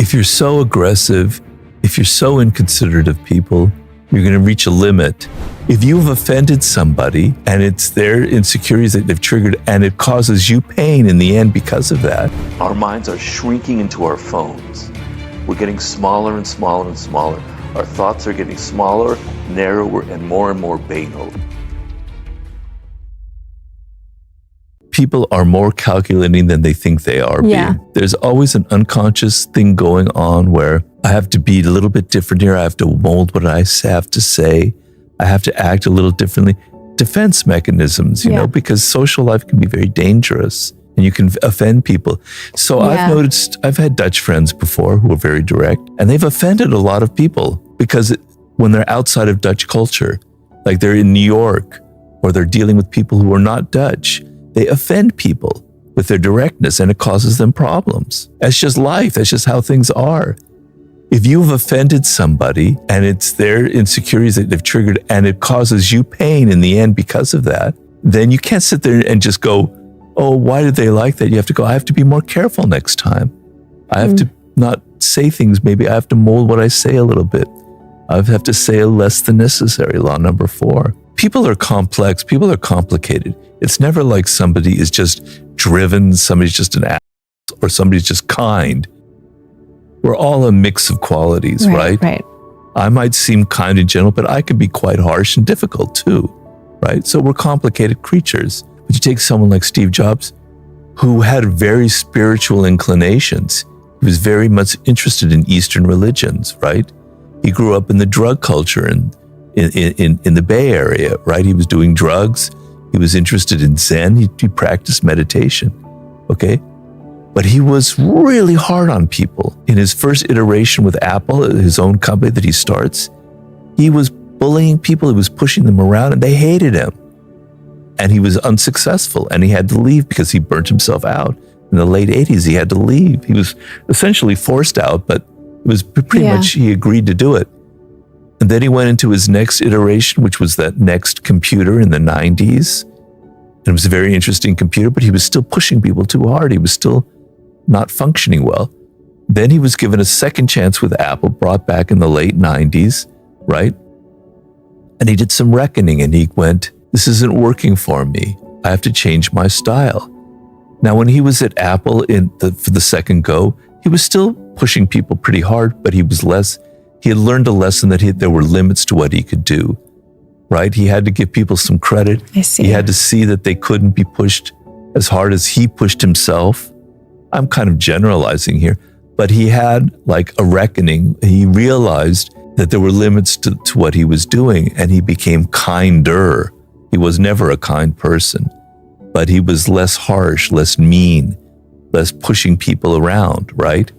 If you're so aggressive, if you're so inconsiderate of people, you're going to reach a limit. If you've offended somebody and it's their insecurities that they've triggered and it causes you pain in the end because of that. Our minds are shrinking into our phones. We're getting smaller and smaller and smaller. Our thoughts are getting smaller, narrower, and more banal. People are more calculating than they think they are being. There's always an unconscious thing going on where I have to be a little bit different here. I have to mold what I have to say. I have to act a little differently. Defense mechanisms, you know, because social life can be very dangerous and you can offend people. So I've noticed, I've had Dutch friends before who are very direct and they've offended a lot of people because when they're outside of Dutch culture, like they're in New York or they're dealing with people who are not Dutch, they offend people with their directness and it causes them problems. That's just life. That's just how things are. If you've offended somebody and it's their insecurities that they've triggered and it causes you pain in the end because of that, then you can't sit there and just go, oh, why did they like that? You have to go, I have to be more careful next time. I have to not say things. Maybe I have to mold what I say a little bit. I have to say less than necessary. Law number 4. People are complex. People are complicated. It's never like somebody is just driven, somebody's just an ass, or somebody's just kind. We're all a mix of qualities, right? Right. I might seem kind and gentle, but I can be quite harsh and difficult too, right? So we're complicated creatures. But you take someone like Steve Jobs, who had very spiritual inclinations. He was very much interested in Eastern religions, right? He grew up in the drug culture in the Bay Area, right? He was doing drugs. He was interested in Zen. He practiced meditation, okay? But he was really hard on people. In his first iteration with Apple, his own company that he starts, he was bullying people. He was pushing them around and they hated him. And he was unsuccessful and he had to leave because he burnt himself out. In the late 80s, he had to leave. He was essentially forced out, but it was pretty much he agreed to do it. And then he went into his next iteration, which was that next computer in the 90s. And it was a very interesting computer, but he was still pushing people too hard. He was still not functioning well. Then he was given a second chance with Apple, brought back in the late 90s, right? And he did some reckoning and he went, this isn't working for me. I have to change my style. Now, when he was at Apple for the second go, he was still pushing people pretty hard, but he had learned a lesson that there were limits to what he could do, right? He had to give people some credit. I see. He had to see that they couldn't be pushed as hard as he pushed himself. I'm kind of generalizing here, but he had like a reckoning. He realized that there were limits to what he was doing and he became kinder. He was never a kind person, but he was less harsh, less mean, less pushing people around, right?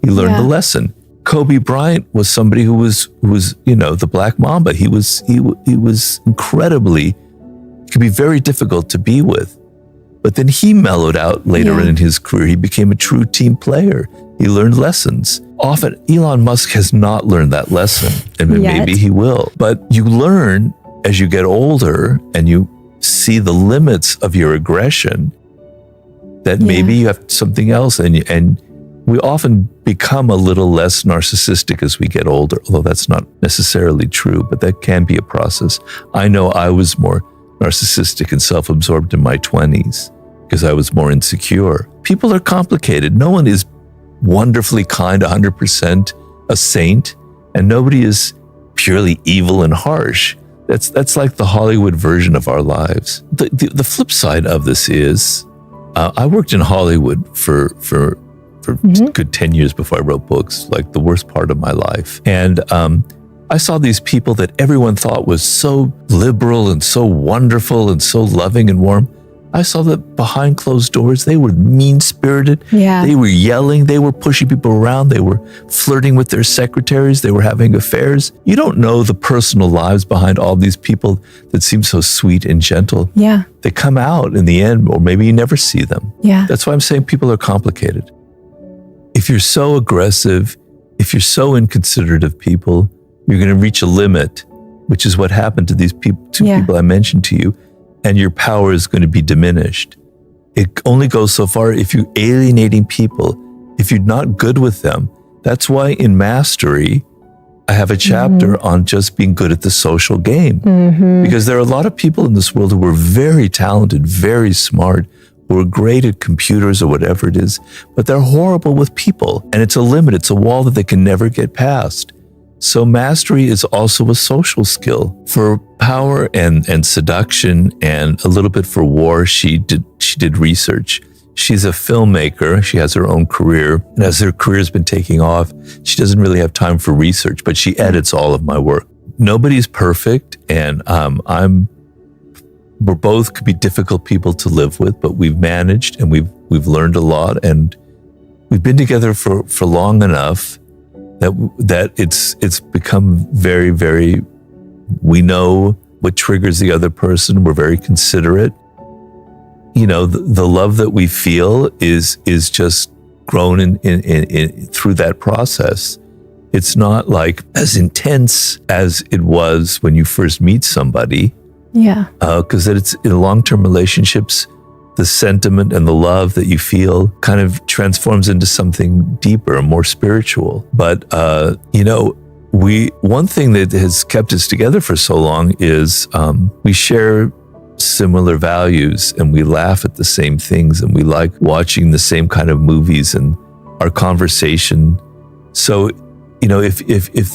He learned a lesson. Kobe Bryant was somebody who was, the Black Mamba. He was incredibly, he could be very difficult to be with. But then he mellowed out later in his career. He became a true team player. He learned lessons. Often, Elon Musk has not learned that lesson, and maybe he will. But you learn as you get older and you see the limits of your aggression that maybe you have something else, and we often become a little less narcissistic as we get older, although that's not necessarily true, but that can be a process. I know I was more narcissistic and self-absorbed in my 20s because I was more insecure. People are complicated. No one is wonderfully kind, 100% a saint, and nobody is purely evil and harsh. That's like the Hollywood version of our lives. The flip side of this is, I worked in Hollywood for good 10 years before I wrote books, like the worst part of my life. And I saw these people that everyone thought was so liberal and so wonderful and so loving and warm. I saw that behind closed doors, they were mean-spirited. They were yelling. They were pushing people around. They were flirting with their secretaries. They were having affairs. You don't know the personal lives behind all these people that seem so sweet and gentle. They come out in the end, or maybe you never see them. That's why I'm saying people are complicated. If you're so aggressive, if you're so inconsiderate of people, you're going to reach a limit, which is what happened to these two people I mentioned to you, and your power is going to be diminished. It only goes so far. If you're alienating people, if you're not good with them, That's why in Mastery, I have a chapter on just being good at the social game. Because there are a lot of people in this world who are very talented, very smart, who are great at computers or whatever it is, but they're horrible with people. And it's a limit, it's a wall that they can never get past. So mastery is also a social skill. For power and seduction and a little bit for war, she did research. She's a filmmaker. She has her own career. And as her career's been taking off, she doesn't really have time for research, but she edits all of my work. Nobody's perfect, and we're both could be difficult people to live with, but we've managed and we've learned a lot, and we've been together for long enough that it's become very, very, we know what triggers the other person. We're very considerate. You know, the love that we feel is just grown in through that process. It's not like as intense as it was when you first meet somebody. Yeah. Because it's in long-term relationships, the sentiment and the love that you feel kind of transforms into something deeper and more spiritual. But, you know, one thing that has kept us together for so long is we share similar values, and we laugh at the same things, and we like watching the same kind of movies, and our conversation. So, you know, if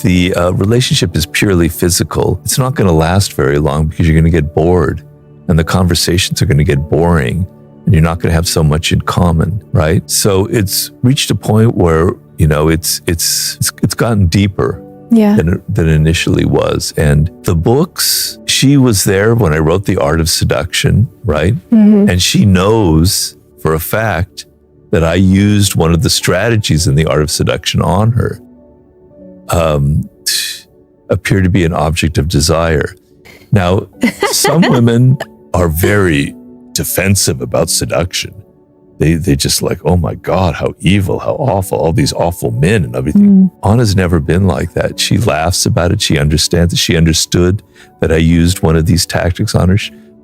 the relationship is purely physical, it's not going to last very long because you're going to get bored, and the conversations are going to get boring, and you're not going to have so much in common, right? So it's reached a point where, you know, it's gotten deeper. Yeah. Than it initially was. And the books, she was there when I wrote The Art of Seduction, right? And she knows for a fact that I used one of the strategies in The Art of Seduction on her. Appear to be an object of desire. Now, some women are very defensive about seduction. They just like, oh my God, how evil, how awful, all these awful men and everything. Anna's never been like that. She laughs about it. She understands it. She understood that I used one of these tactics on her.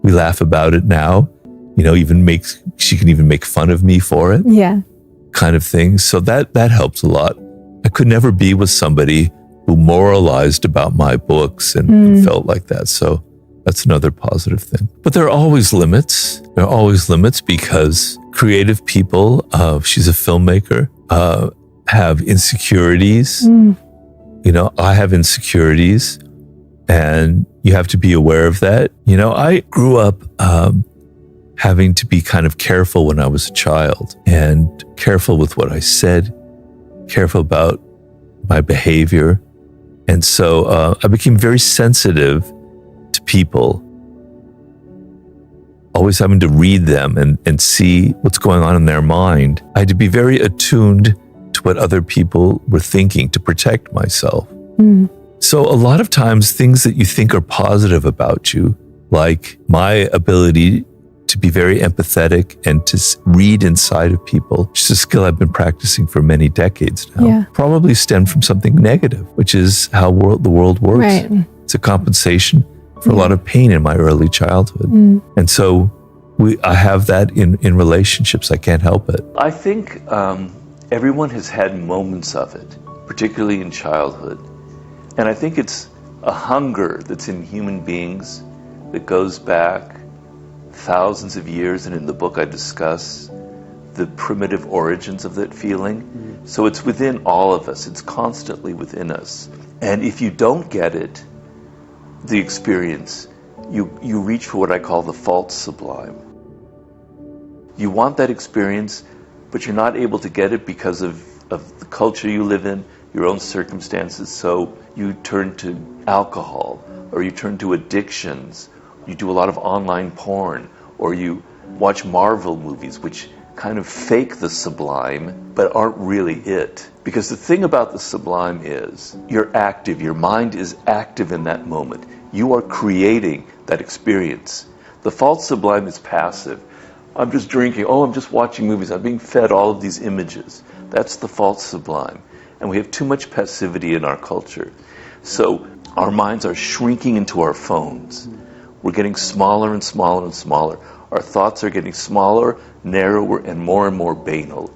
We laugh about it now. You know, she can even make fun of me for it. Yeah. Kind of thing. So that helps a lot. I could never be with somebody who moralized about my books and felt like that. So that's another positive thing. But there are always limits. There are always limits because creative people, she's a filmmaker, have insecurities. You know, I have insecurities, and you have to be aware of that. You know, I grew up having to be kind of careful when I was a child, and careful with what I said, careful about my behavior. And so I became very sensitive to people, always having to read them and see what's going on in their mind. I had to be very attuned to what other people were thinking to protect myself. So a lot of times things that you think are positive about you, like my ability to be very empathetic and to read inside of people, which is a skill I've been practicing for many decades now, probably stemmed from something negative, which is how the world works. Right. It's a compensation for a lot of pain in my early childhood. And so I have that in relationships. I can't help it. I think everyone has had moments of it, particularly in childhood. And I think it's a hunger that's in human beings that goes back thousands of years. And in the book I discuss the primitive origins of that feeling. So it's within all of us. It's constantly within us. And if you don't get it, the experience, you reach for what I call the false sublime. You want that experience, but you're not able to get it because of the culture you live in, your own circumstances. So you turn to alcohol, or you turn to addictions. You do a lot of online porn, or you watch Marvel movies, which kind of fake the sublime, but aren't really it. Because the thing about the sublime is, you're active, your mind is active in that moment. You are creating that experience. The false sublime is passive. I'm just drinking, I'm just watching movies, I'm being fed all of these images. That's the false sublime. And we have too much passivity in our culture. So our minds are shrinking into our phones. We're getting smaller and smaller and smaller. Our thoughts are getting smaller, narrower, and more banal.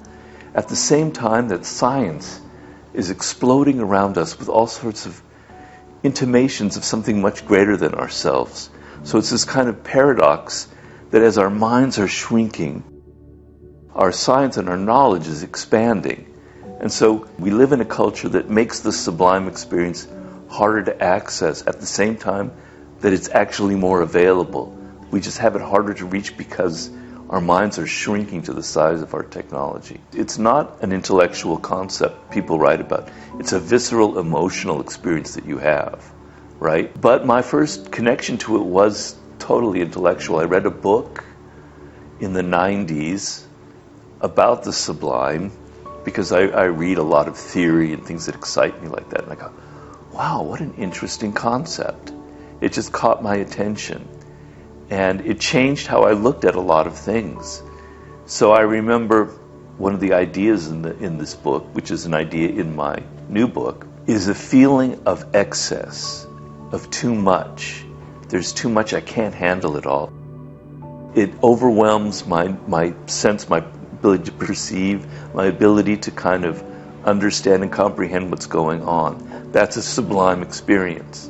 At the same time that science is exploding around us with all sorts of intimations of something much greater than ourselves. So it's this kind of paradox that as our minds are shrinking, our science and our knowledge is expanding. And so we live in a culture that makes the sublime experience harder to access at the same time that it's actually more available. We just have it harder to reach because our minds are shrinking to the size of our technology. It's not an intellectual concept people write about. It's a visceral, emotional experience that you have, right? But my first connection to it was totally intellectual. I read a book in the 90s about the sublime because I read a lot of theory and things that excite me like that. And I go, wow, what an interesting concept. It just caught my attention. And it changed how I looked at a lot of things. So I remember one of the ideas in this book, which is an idea in my new book, is a feeling of excess, of too much. There's too much, I can't handle it all. It overwhelms my sense, my ability to perceive, my ability to kind of understand and comprehend what's going on. That's a sublime experience,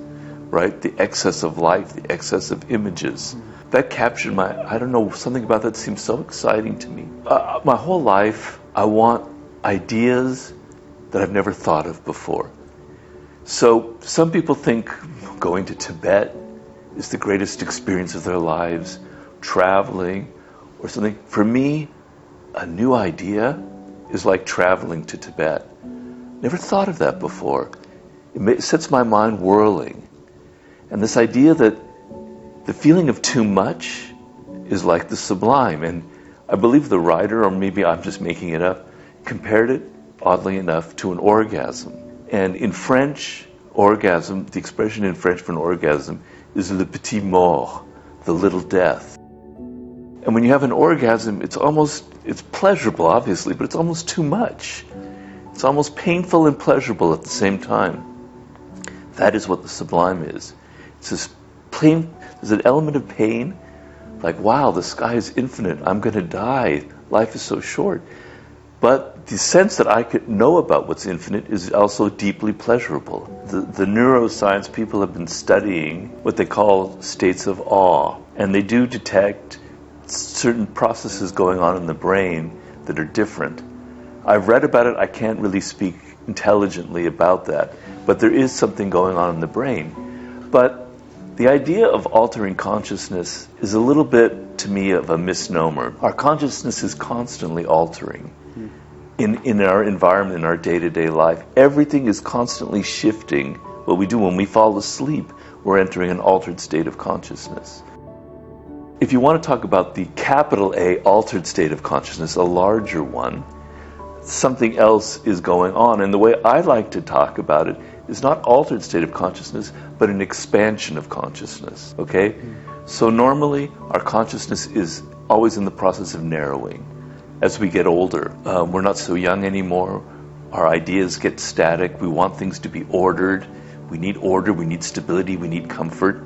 right? The excess of life, the excess of images. That captured I don't know, something about that seems so exciting to me. My whole life, I want ideas that I've never thought of before. So some people think going to Tibet is the greatest experience of their lives, traveling or something. For me, a new idea is like traveling to Tibet. Never thought of that before. It sets my mind whirling. And this idea that the feeling of too much is like the sublime. And I believe the writer, or maybe I'm just making it up, compared it, oddly enough, to an orgasm. And in French, orgasm, the expression in French for an orgasm is le petit mort, the little death. And when you have an orgasm, it's pleasurable, obviously, but it's almost too much. It's almost painful and pleasurable at the same time. That is what the sublime is. It's this pain, there's an element of pain, like, wow, the sky is infinite, I'm going to die, life is so short. But the sense that I could know about what's infinite is also deeply pleasurable. The neuroscience people have been studying what they call states of awe, and they do detect certain processes going on in the brain that are different. I've read about it, I can't really speak intelligently about that, but there is something going on in the brain. But the idea of altering consciousness is a little bit, to me, of a misnomer. Our consciousness is constantly altering. In our environment, in our day-to-day life, everything is constantly shifting. What we do when we fall asleep, we're entering an altered state of consciousness. If you want to talk about the capital A altered state of consciousness, a larger one, something else is going on. And the way I like to talk about it is not altered state of consciousness, but an expansion of consciousness, okay? So normally, our consciousness is always in the process of narrowing. As we get older, we're not so young anymore. Our ideas get static. We want things to be ordered. We need order, we need stability, we need comfort.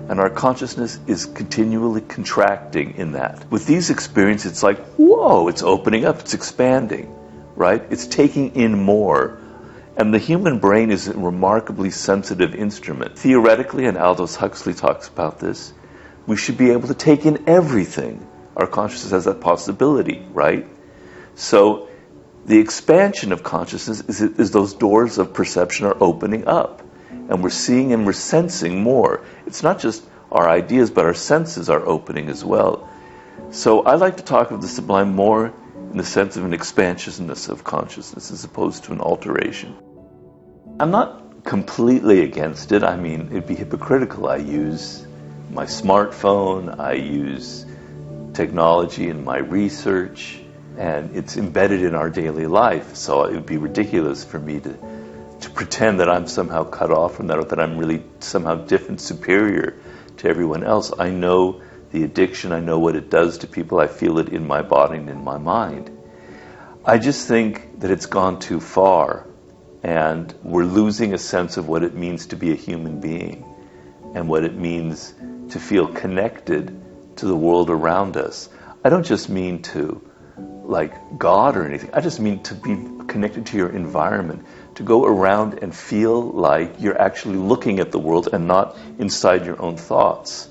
And our consciousness is continually contracting in that. With these experiences, it's like, whoa, it's opening up, it's expanding, right? It's taking in more. And the human brain is a remarkably sensitive instrument. Theoretically, and Aldous Huxley talks about this, we should be able to take in everything. Our consciousness has that possibility, right? So the expansion of consciousness is those doors of perception are opening up. And we're seeing and we're sensing more. It's not just our ideas, but our senses are opening as well. So I like to talk of the sublime more in the sense of an expansionness of consciousness as opposed to an alteration. I'm not completely against it. I mean, it'd be hypocritical. I use my smartphone, I use technology in my research, and it's embedded in our daily life. So it would be ridiculous for me to pretend that I'm somehow cut off from that, or that I'm really somehow different, superior to everyone else. I know the addiction, I know what it does to people, I feel it in my body and in my mind. I just think that it's gone too far, and we're losing a sense of what it means to be a human being, and what it means to feel connected to the world around us. I don't just mean to, like, God or anything, I just mean to be connected to your environment, to go around and feel like you're actually looking at the world and not inside your own thoughts.